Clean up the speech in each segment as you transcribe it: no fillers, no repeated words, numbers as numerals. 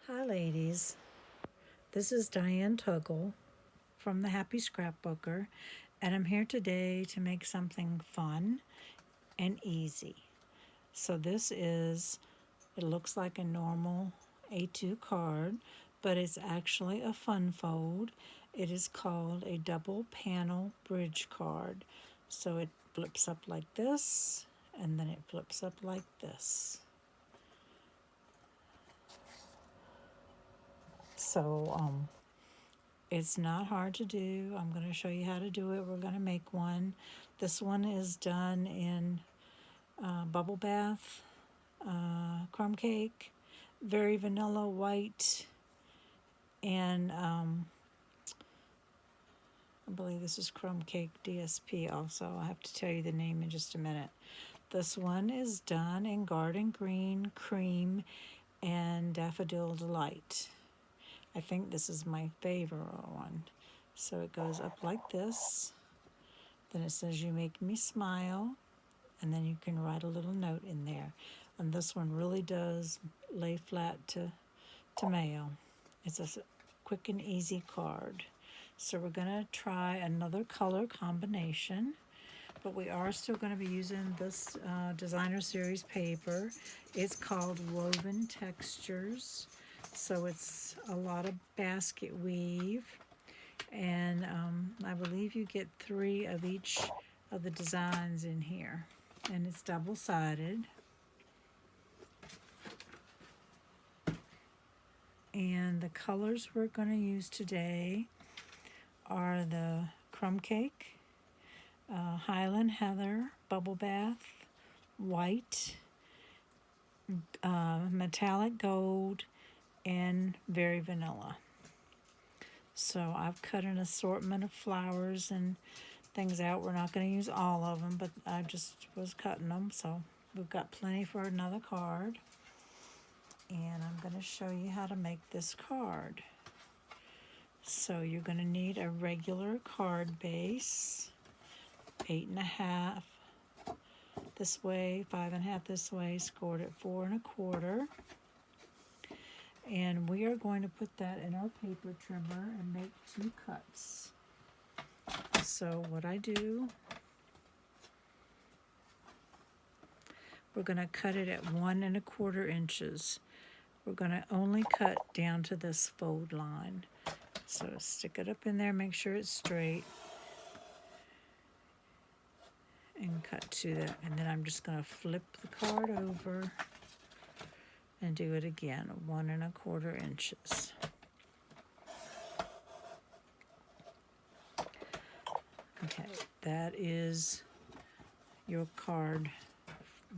Hi ladies, this is Diane Tuggle from the Happy Scrapbooker, and I'm here today to make something fun and easy. So it looks like a normal A2 card, but it's actually a fun fold. It is called a double panel bridge card. So it flips up like this, and then it flips up like this. So it's not hard to do. I'm going to show you how to do it. We're going to make one. This one is done in bubble bath, crumb cake, very vanilla white, and I believe this is crumb cake DSP also. I'll have to tell you the name in just a minute. This one is done in garden green, cream, and daffodil delight. I think this is my favorite one. So it goes up like this. Then it says, "You make me smile," and then you can write a little note in there. And this one really does lay flat to mail. It's a quick and easy card. So we're going to try another color combination, but we are still going to be using this designer series paper. It's called Woven Textures. So it's a lot of basket weave, and I believe you get 3 of each of the designs in here, and it's double-sided. And the colors we're going to use today are the crumb cake, Highland Heather, bubble bath, white, metallic gold, and very vanilla. So I've cut an assortment of flowers and things out. We're not going to use all of them, but I just was cutting them, so we've got plenty for another card. And I'm going to show you how to make this card. So you're going to need a regular card base, 8.5 this way, 5.5 this way, scored at 4 1/4. And we are going to put that in our paper trimmer and make 2 cuts. So what I do, we're going to cut it at 1 1/4 inches. We're going to only cut down to this fold line. So stick it up in there, make sure it's straight, and cut to that. And then I'm just going to flip the card over and do it again, 1 1/4 inches. Okay, that is your card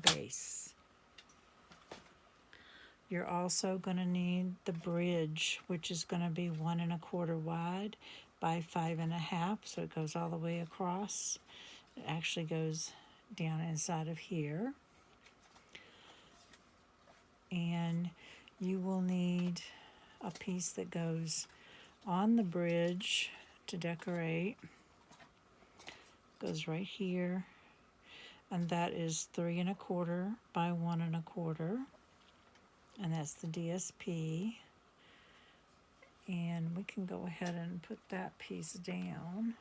base. You're also going to need the bridge, which is going to be 1 1/4 wide by 5.5, so it goes all the way across. It actually goes down inside of here. And you will need a piece that goes on the bridge to decorate. Goes right here, and that is 3 1/4 by 1 1/4, and that's the DSP. And we can go ahead and put that piece down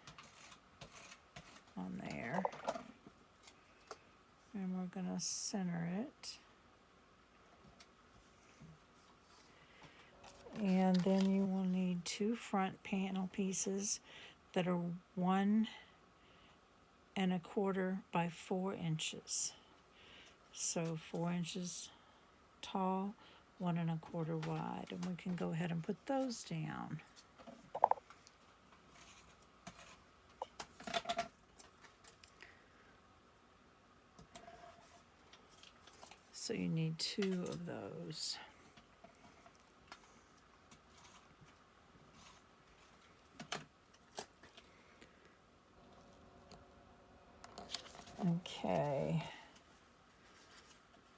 on there, and we're going to center it. And then you will need 2 front panel pieces that are 1 1/4 by 4 inches. So 4 inches tall, 1 1/4 wide, and we can go ahead and put those down. So you need 2 of those. Okay.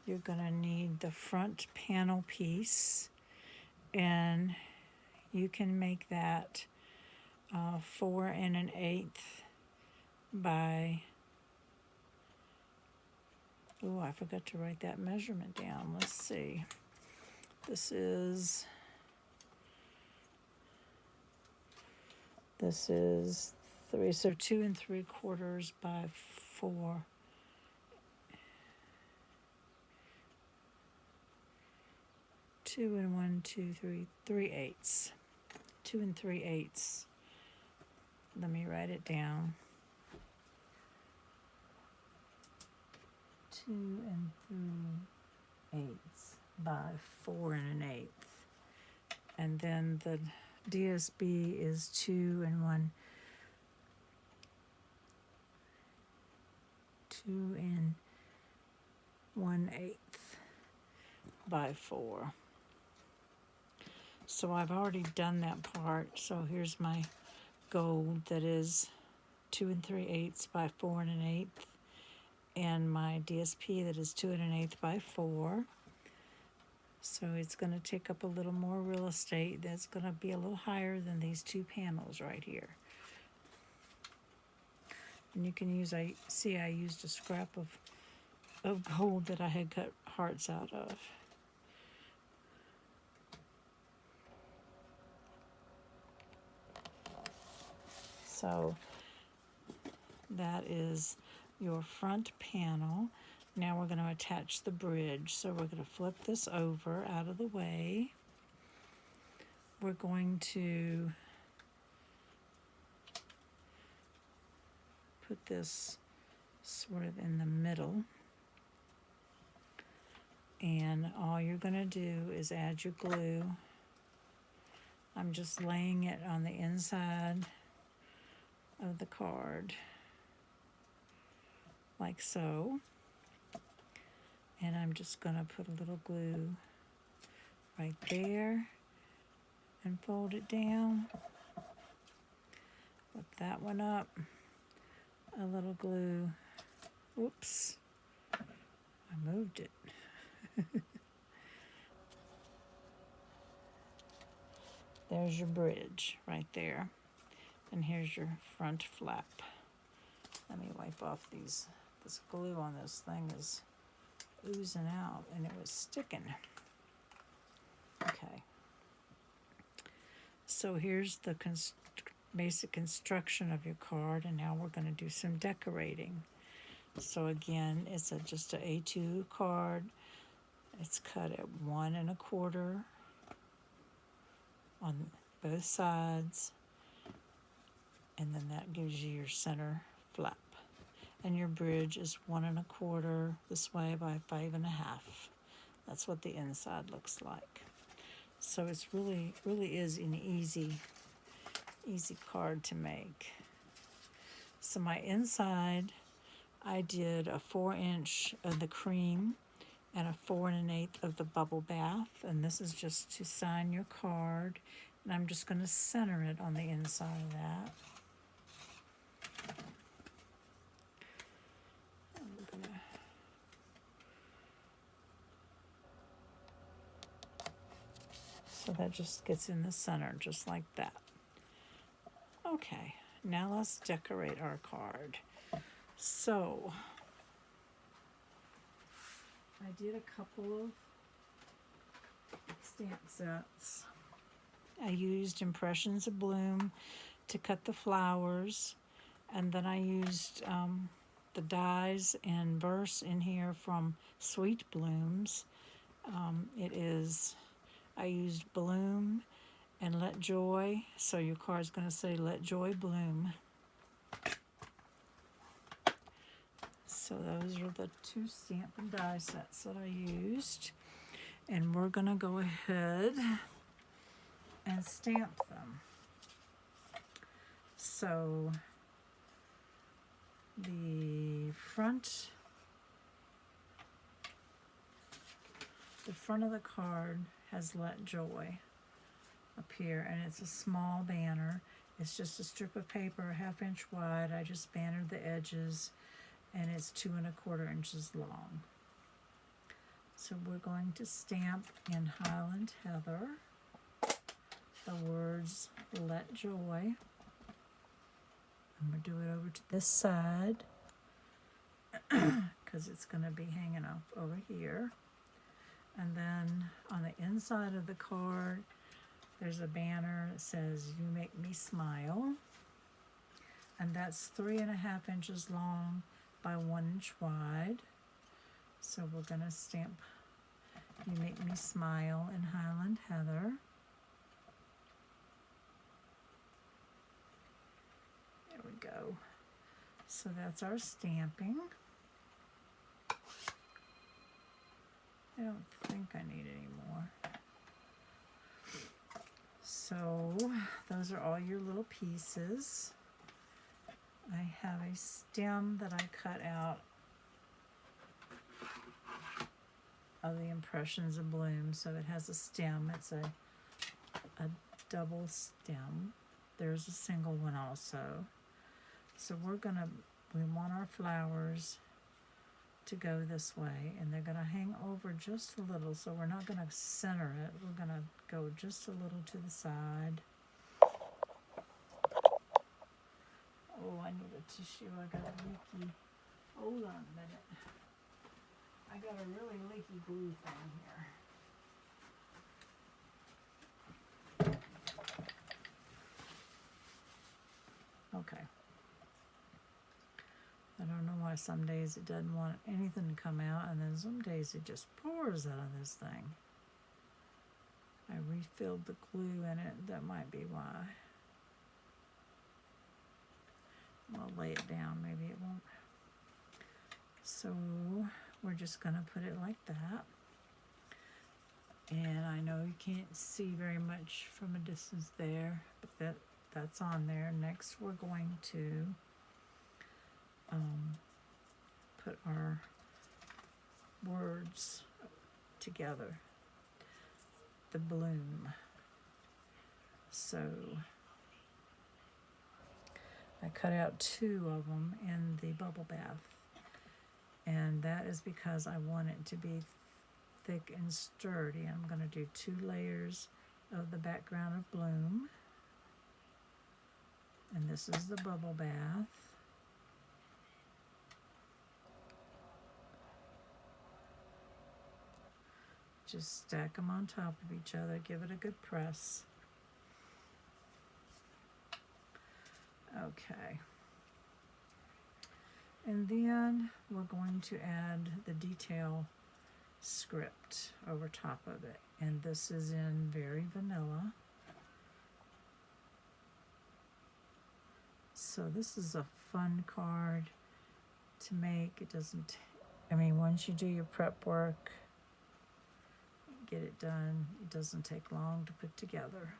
You're going to need the front panel piece, and you can make that 4 1/8 by, oh, I forgot to write that measurement down. Let's see. This is This is 3, so 2 3/4 by 4. 2 and 1, 2, 3, 3/8. 2 3/8. Let me write it down. 2 3/8 by 4 1/8. And then the DSB is 2 1, 2 1/8 by 4. So I've already done that part. So here's my gold that is 2 3/8 by 4 1/8, and my DSP that is 2 1/8 by 4. So it's going to take up a little more real estate. That's going to be a little higher than these two panels right here. And you can use, I used a scrap of gold that I had cut hearts out of. So that is your front panel. Now we're going to attach the bridge. So we're going to flip this over out of the way. We're going to put this sort of in the middle. And all you're going to do is add your glue. I'm just laying it on the inside of the card, like so. And I'm just going to put a little glue right there and fold it down. Flip that one up. A little glue. Oops, I moved it. There's your bridge right there. And here's your front flap. Let me wipe off these. This glue on this thing is oozing out and it was sticking. Okay. So here's the basic construction of your card, and now we're going to do some decorating. So again, it's just an A2 card. It's cut at 1 1/4 on both sides, and then that gives you your center flap. And your bridge is 1 1/4 this way by 5 1/2. That's what the inside looks like. So it's really is an easy card to make. So my inside, I did a 4-inch of the cream and a 4 1/8 of the bubble bath, and this is just to sign your card. And I'm just going to center it on the inside of that. So that just gets in the center, just like that. Okay, now let's decorate our card. So, I did a couple of stamp sets. I used Impressions of Bloom to cut the flowers, and then I used the dies and verse in here from Sweet Blooms. I used Bloom and Let Joy, so your card's going to say Let Joy Bloom. So those are the 2 stamp and die sets that I used. And we're going to go ahead and stamp them. So the front of the card has Let Joy up here, and it's a small banner. It's just a strip of paper, 1/2 inch wide. I just bannered the edges, and it's 2 1/4 inches long. So we're going to stamp in Highland Heather the words Let Joy. I'm going to do it over to this side because it's going to be hanging up over here. And then on the inside of the card, there's a banner that says You Make Me Smile. and that's 3.5 inches long by 1 inch wide. So we're gonna stamp You Make Me Smile in Highland Heather. There we go. So that's our stamping. I don't think I need any more. So those are all your little pieces. I have a stem that I cut out of the Impressions of Bloom. So it has a stem. It's a double stem. There's a single one also. So we want our flowers to go this way, and they're gonna hang over just a little, so we're not gonna center it. We're gonna go just a little to the side. Oh, I need a tissue. I got a leaky. Hold on a minute. I got a really leaky glue thing here. Okay. I don't know why some days it doesn't want anything to come out, and then some days it just pours out of this thing. I refilled the glue in it. That might be why. I'll lay it down. Maybe it won't. So we're just going to put it like that. And I know you can't see very much from a distance there, but that's on there. Next, we're going to put our words together. The bloom. So I cut out 2 of them in the bubble bath, and that is because I want it to be thick and sturdy. I'm going to do 2 layers of the background of bloom, and this is the bubble bath. Just stack them on top of each other, give it a good press. Okay. And then we're going to add the detail script over top of it. And this is in Very Vanilla. So this is a fun card to make. It doesn't, once you do your prep work, get it done, it doesn't take long to put together.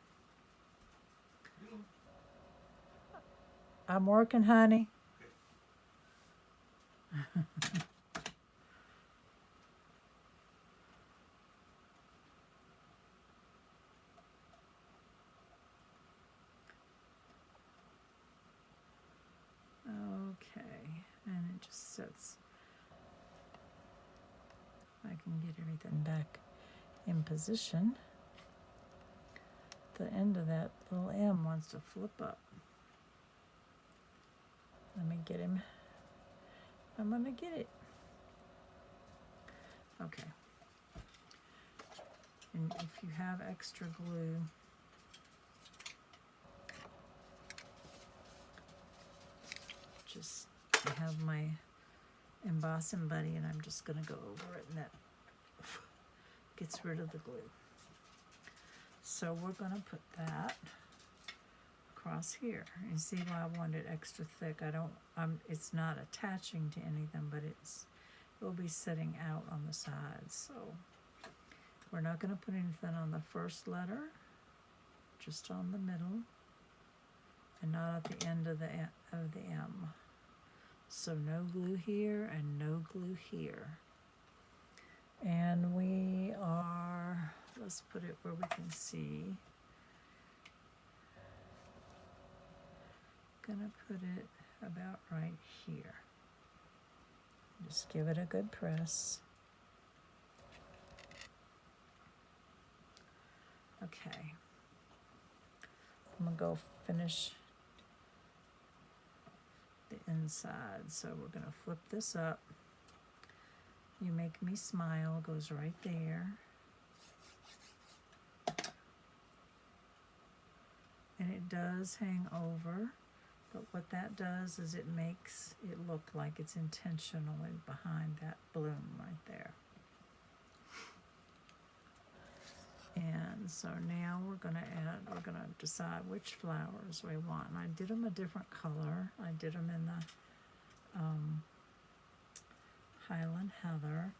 I'm working, honey. Okay, and it just sits. I can get everything back in position. The end of that little M wants to flip up. Let me get him. I'm gonna get it. Okay. And if you have extra glue, I have my embossing buddy, and I'm just gonna go over it, and that gets rid of the glue. So we're gonna put that across here. You see why I want it extra thick. It's not attaching to anything, but it will be sitting out on the sides. So we're not gonna put anything on the first letter, just on the middle, and not at the end of the M. So no glue here and no glue here. And let's put it where we can see. Gonna put it about right here. Just give it a good press. Okay. I'm gonna go finish the inside. So we're gonna flip this up. You Make Me Smile goes right there. And it does hang over. But what that does is it makes it look like it's intentionally behind that bloom right there. And so now we're gonna decide which flowers we want. And I did them a different color. I did them in the Highland Heather,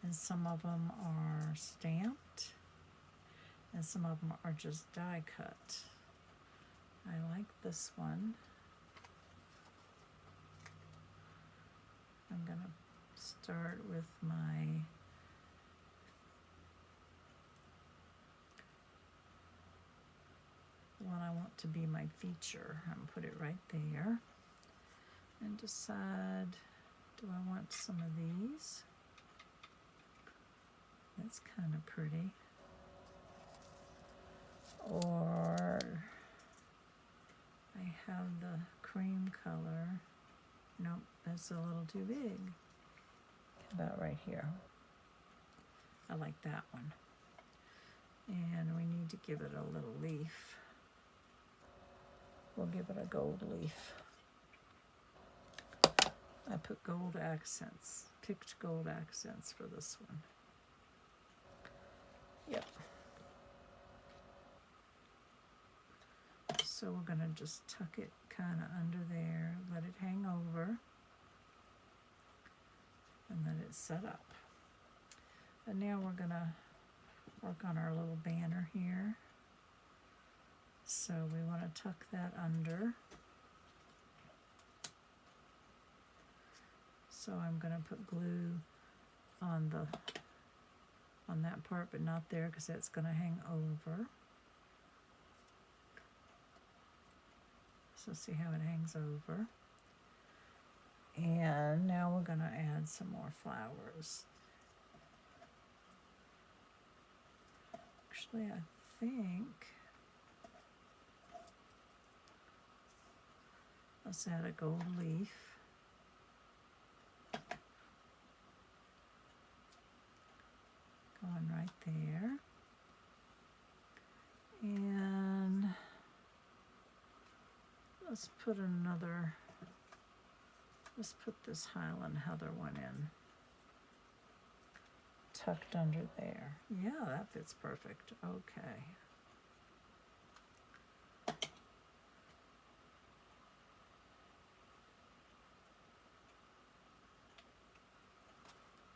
and some of them are stamped, and some of them are just die cut. I like this one. I'm gonna start with my one I want to be my feature. I'm gonna put it right there and decide, do I want some of these? That's kind of pretty. Or I have the cream color. Nope, that's a little too big. About right here. I like that one. And we need to give it a little leaf. We'll give it a gold leaf. I put gold accents, picked gold accents for this one. Yep. So we're gonna just tuck it kind of under there, let it hang over, and let it set up. And now we're gonna work on our little banner here. So we want to tuck that under. So I'm going to put glue on that part, but not there because that's going to hang over. So see how it hangs over. And now we're going to add some more flowers. Actually, I think let's add a gold leaf. Going right there. And let's put this Highland Heather one in. Tucked under there. Yeah, that fits perfect. Okay.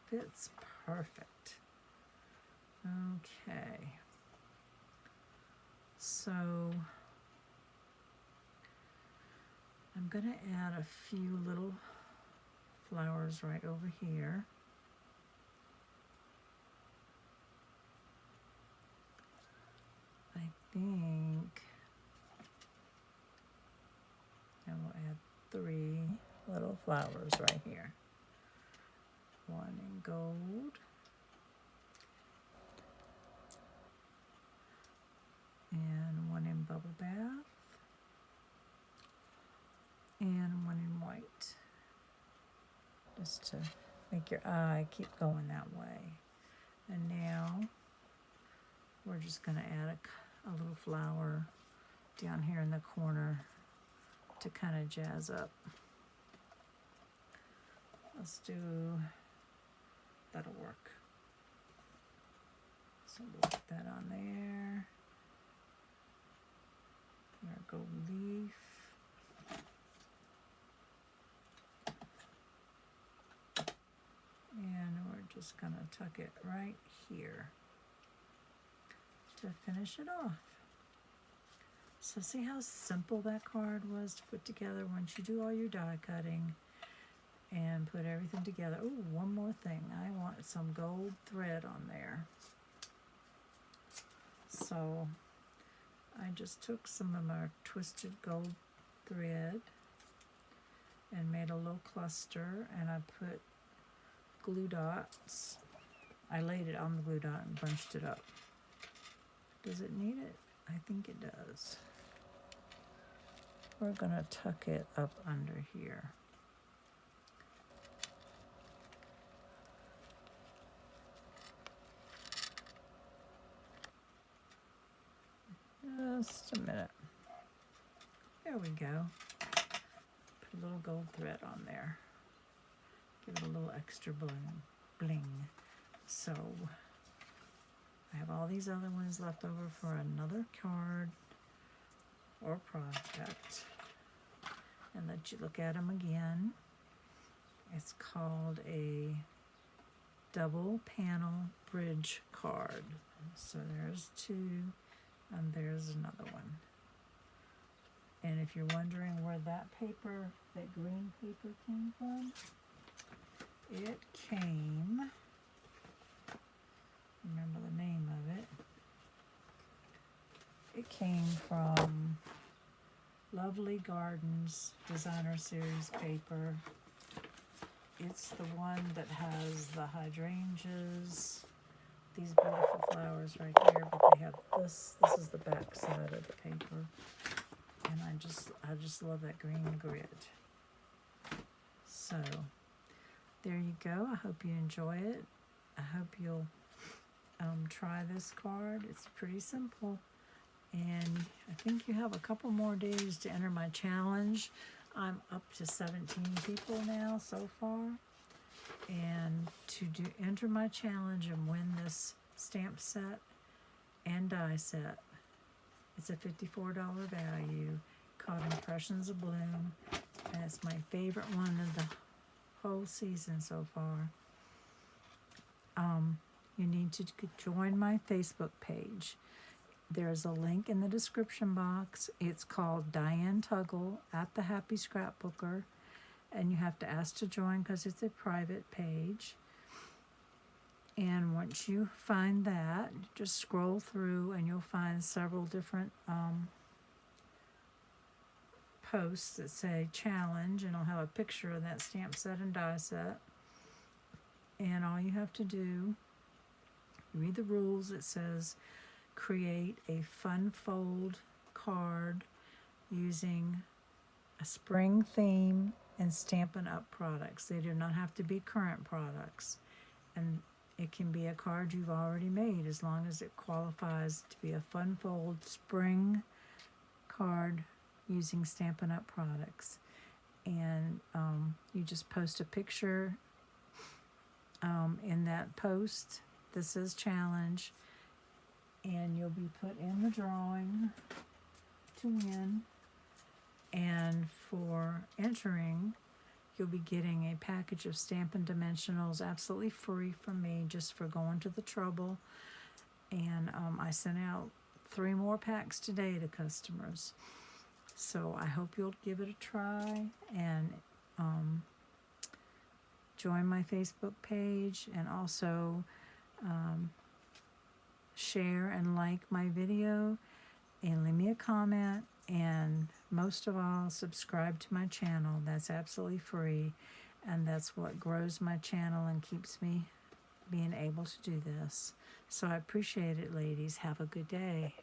Fits perfect. Okay. So I'm going to add a few little flowers right over here. I think I will add 3 little flowers right here. One in gold. And one in bubble bath. And one in white. Just to make your eye keep going that way. And now we're just going to add a little flower down here in the corner to kind of jazz up. Let's do, that'll work. So we'll put that on there. Our gold leaf. And we're just going to tuck it right here to finish it off. So see how simple that card was to put together once you do all your die cutting and put everything together. Oh, one more thing. I want some gold thread on there. So I just took some of my twisted gold thread and made a little cluster, and I put glue dots. I laid it on the glue dot and bunched it up. Does it need it? I think it does. We're going to tuck it up under here. Just a minute. There we go. a little gold thread on there. Give it a little extra bling. So I have all these other ones left over for another card or project. And let you look at them again. It's called a double panel bridge card. So there's two, and there's another one. And if you're wondering where that paper, that green paper came from, it came, remember the name of it, it came from Lovely Gardens Designer Series paper. It's the one that has the hydrangeas, these beautiful flowers right here, but they have this is the back side of the paper. And I just love that green grid. So there you go. I hope you enjoy it. I hope you'll try this card. It's pretty simple. And I think you have a couple more days to enter my challenge. I'm up to 17 people now so far. And to enter my challenge and win this stamp set and die set, it's a $54 value called Impressions of Bloom. And it's my favorite one of the whole season so far. You need to join my Facebook page. There's a link in the description box. It's called Diane Tuggle at the Happy Scrapbooker. And you have to ask to join because it's a private page. And once you find that, just scroll through and you'll find several different posts that say challenge, and I'll have a picture of that stamp set and die set. And all you have to do, read the rules. It says create a fun fold card using a spring theme and Stampin' Up! Products. They do not have to be current products. And it can be a card you've already made as long as it qualifies to be a fun fold spring card using Stampin' Up! Products. And you just post a picture in that post. This is challenge. And you'll be put in the drawing to win. And for entering, you'll be getting a package of Stampin' Dimensionals absolutely free from me just for going to the trouble. And I sent out 3 more packs today to customers. So I hope you'll give it a try and join my Facebook page, and also share and like my video and leave me a comment, and most of all, subscribe to my channel. That's absolutely free, and that's what grows my channel and keeps me being able to do this. So I appreciate it, ladies. Have a good day.